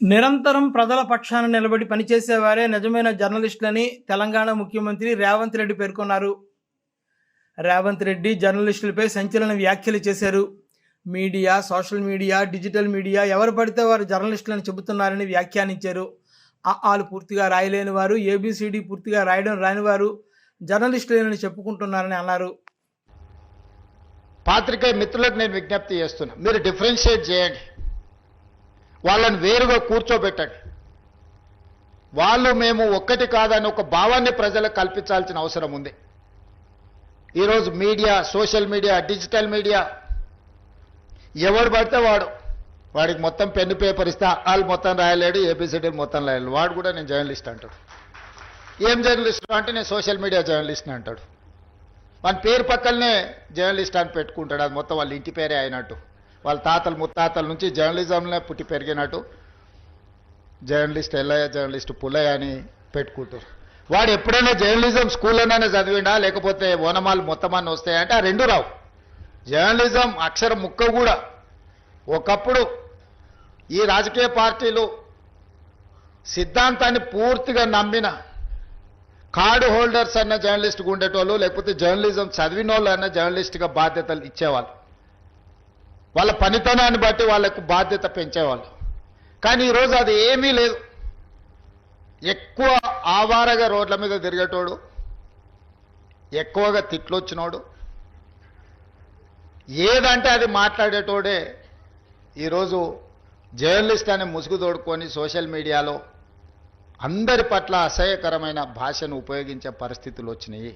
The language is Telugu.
నిరంతరం ప్రజల పక్షాన నిలబడి పనిచేసేవారే నిజమైన జర్నలిస్టులని తెలంగాణ ముఖ్యమంత్రి రేవంత్ రెడ్డి పేర్కొన్నారు. రేవంత్ రెడ్డి జర్నలిస్టులపై సంచలన వ్యాఖ్యలు చేశారు. Media, social media, digital media ఎవరు పడితే వారు జర్నలిస్టులని చెబుతున్నారని వ్యాఖ్యానించారు. ఆలు పూర్తిగా రాయలేని వారు, ఏబిసిడి పూర్తిగా రాయడం రాని వారు జర్నలిస్టులని చెప్పుకుంటున్నారని అన్నారు. పాత్రికేయ మిత్రులకు నేను విజ్ఞప్తి చేస్తున్నా, మీరు డిఫరెన్షియేట్ చేయండి, వాళ్ళని వేరుగా కూర్చోబెట్టండి. వాళ్ళు మేము ఒక్కటి కాదని ఒక భావాన్ని ప్రజలకు కల్పించాల్సిన అవసరం ఉంది. ఈరోజు media, social media, digital media ఎవడు పడితే వాడికి మొత్తం పెన్ను పేపర్ ఇస్తే వాళ్ళు మొత్తం రాయలేడు, ఏబిసిడి మొత్తం రాయలేడు. వాడు కూడా నేను జర్నలిస్ట్ అంటాడు. ఏం జర్నలిస్ట్ అంటే నేను సోషల్ మీడియా జర్నలిస్ట్ని అంటాడు. వాని పేరు పక్కనే జర్నలిస్ట్ అని పెట్టుకుంటాడు. అది మొత్తం వాళ్ళ ఇంటి పేరే అయినట్టు, వాళ్ళ తాతలు ముత్తాతల నుంచి జర్నలిజంలో పుట్టి పెరిగినట్టు జర్నలిస్ట్ ఎల్లయ్య, జర్నలిస్ట్ పుల్లయ్య అని పెట్టుకుంటారు. వాడు ఎప్పుడైనా జర్నలిజం స్కూల్లోనే చదివిండా, లేకపోతే ఓనమాలు మొత్తమాన్ని వస్తాయంటే ఆ రెండు రావు. జర్నలిజం అక్షరం ముక్క కూడా. ఒకప్పుడు ఈ రాజకీయ పార్టీలు సిద్ధాంతాన్ని పూర్తిగా నమ్మిన కార్డు హోల్డర్స్ అన్న జర్నలిస్ట్గా ఉండేటోళ్ళు, లేకపోతే జర్నలిజం చదివిన వాళ్ళు అన్న జర్నలిస్ట్గా బాధ్యతలు ఇచ్చేవాళ్ళు. వాళ్ళ పనితనాన్ని బట్టి వాళ్ళకు బాధ్యత పెంచేవాళ్ళు. కానీ ఈరోజు అది ఏమీ లేదు. ఎక్కువ ఆవారగా రోడ్ల మీద తిరిగేటోడు, ఎక్కువగా తిట్లొచ్చినోడు, ఏదంటే అది మాట్లాడేటోడే ఈరోజు జర్నలిస్ట్ అనే ముసుగు తోడుకొని సోషల్ మీడియాలో అందరి పట్ల అసహ్యకరమైన భాషను ఉపయోగించే పరిస్థితులు వచ్చినాయి.